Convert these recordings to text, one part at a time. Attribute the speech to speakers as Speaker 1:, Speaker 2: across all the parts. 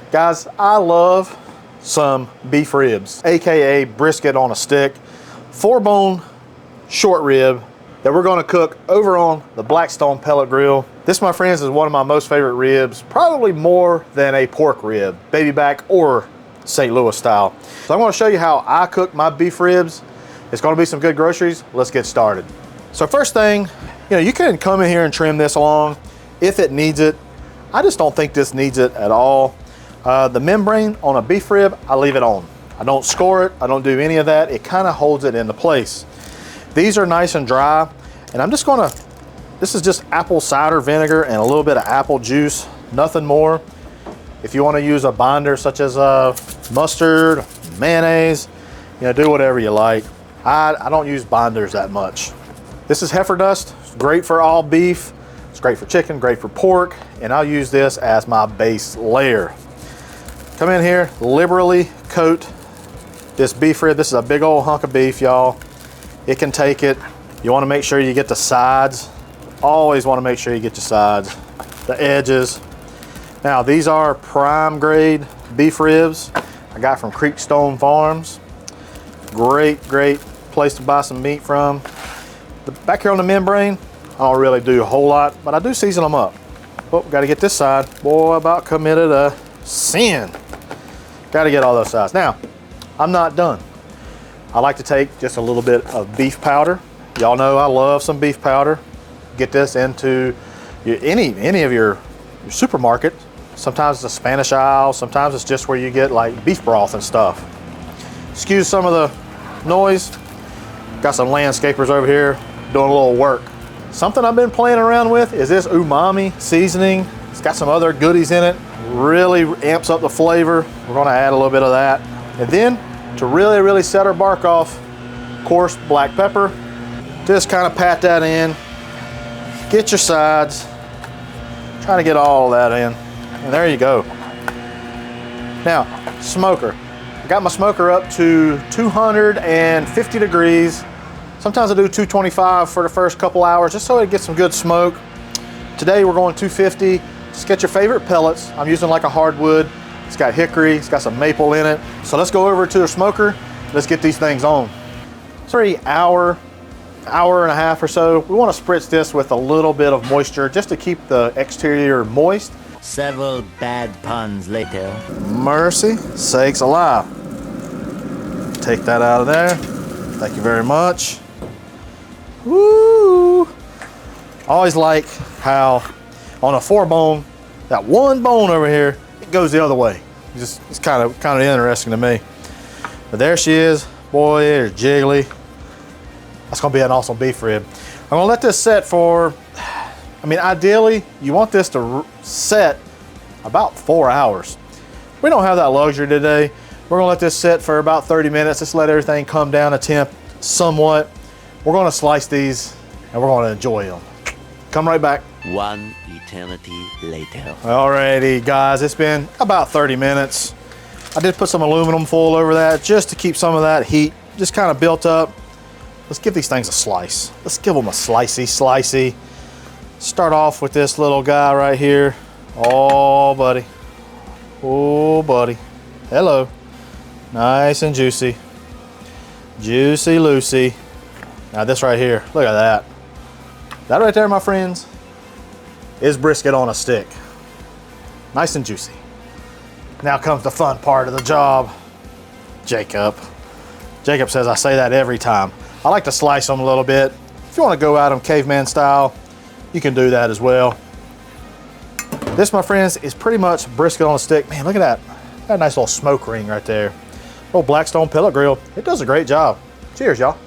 Speaker 1: Guys, I love some beef ribs, AKA brisket on a stick, 4-bone short rib that we're gonna cook over on the Blackstone Pellet Grill. This, my friends, is one of my most favorite ribs, probably more than a pork rib, baby back or St. Louis style. So I'm gonna show you how I cook my beef ribs. It's gonna be some good groceries. Let's get started. So first thing, you can come in here and trim this along if it needs it. I just don't think this needs it at all. The membrane on a beef rib, I leave it on. I don't score it, I don't do any of that. It kind of holds it into place. These are nice and dry, and I'm just gonna, this is just apple cider vinegar and a little bit of apple juice, nothing more. If you wanna use a binder such as mustard, mayonnaise, do whatever you like. I don't use binders that much. This is heifer dust, it's great for all beef. It's great for chicken, great for pork, and I'll use this as my base layer. Come in here, liberally coat this beef rib. This is a big old hunk of beef, y'all. It can take it. You wanna make sure you get the sides. Always wanna make sure you get your sides, the edges. Now, these are prime grade beef ribs I got from Creekstone Farms. Great place to buy some meat from. Back here on the membrane, I don't really do a whole lot, but I do season them up. Oh, gotta get this side. Boy, about committed a sin. Gotta get all those sides. Now, I'm not done. I like to take just a little bit of beef powder. Y'all know I love some beef powder. Get this into any of your supermarket. Sometimes it's a Spanish aisle, sometimes it's just where you get like beef broth and stuff. Excuse some of the noise. Got some landscapers over here doing a little work. Something I've been playing around with is this umami seasoning. It's got some other goodies in it. Really amps up the flavor. We're gonna add a little bit of that. And then to really set our bark off, coarse black pepper. Just kind of pat that in. Get your sides. Try to get all of that in. And there you go. Now, smoker. I got my smoker up to 250 degrees. Sometimes I do 225 for the first couple hours just so it gets some good smoke. Today we're going 250. Just get your favorite pellets. I'm using like a hardwood. It's got hickory, it's got some maple in it. So let's go over to the smoker. Let's get these things on. 3 hour and a half or so. We want to spritz this with a little bit of moisture just to keep the exterior moist.
Speaker 2: Several bad puns later.
Speaker 1: Mercy sakes alive. Take that out of there. Thank you very much. Woo! I always like how on a 4-bone, that one bone over here, it goes the other way. It's kind of interesting to me. But there she is. Boy, there's jiggly. That's gonna be an awesome beef rib. I'm gonna let this set for, ideally, you want this to set about 4 hours. We don't have that luxury today. We're gonna let this sit for about 30 minutes. Just let everything come down a temp somewhat. We're gonna slice these and we're gonna enjoy them. Come right back.
Speaker 2: One eternity later.
Speaker 1: Alrighty, guys, it's been about 30 minutes. I did put some aluminum foil over that just to keep some of that heat just kind of built up. Let's give these things a slice. Let's give them a slicey. Start off with this little guy right here. Oh, buddy. Oh, buddy. Hello. Nice and juicy. Juicy Lucy. Now this right here, look at that. That right there, my friends, is brisket on a stick. Nice and juicy. Now comes the fun part of the job. Jacob says I say that every time. I like to slice them a little bit. If you want to go at them caveman style, you can do that as well. This, my friends, is pretty much brisket on a stick. Man, look at that. Got a nice little smoke ring right there. Little Blackstone Pellet Grill. It does a great job. Cheers, y'all.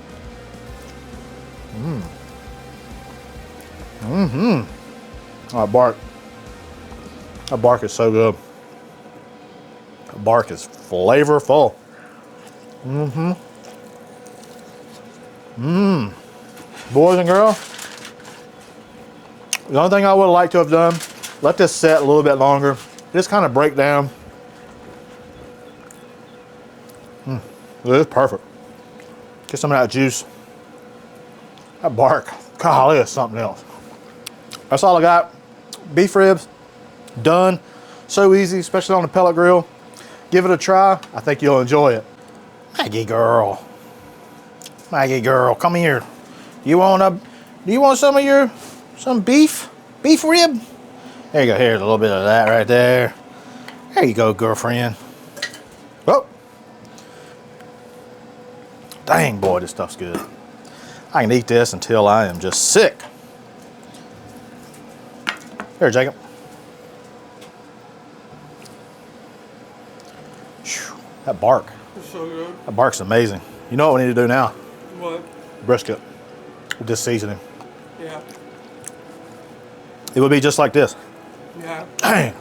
Speaker 1: Oh, bark. That bark is so good. That bark is flavorful. Boys and girls, the only thing I would like to have done, let this set a little bit longer. Just kind of break down. It's perfect. Get some of that juice. That bark, golly, it's something else. That's all I got. Beef ribs, done. So easy, especially on the pellet grill. Give it a try. I think you'll enjoy it. Maggie girl. Maggie girl, come here. Do you want some beef? Beef rib? There you go, here's a little bit of that right there. There you go, girlfriend. Oh. Dang, boy, this stuff's good. I can eat this until I am just sick. Here, Jacob. Whew, that bark.
Speaker 3: It's so good.
Speaker 1: That bark's amazing. You know what we need to do now?
Speaker 3: What?
Speaker 1: Brisket with this seasoning.
Speaker 3: Yeah.
Speaker 1: It would be just like this.
Speaker 3: Yeah.
Speaker 1: Dang.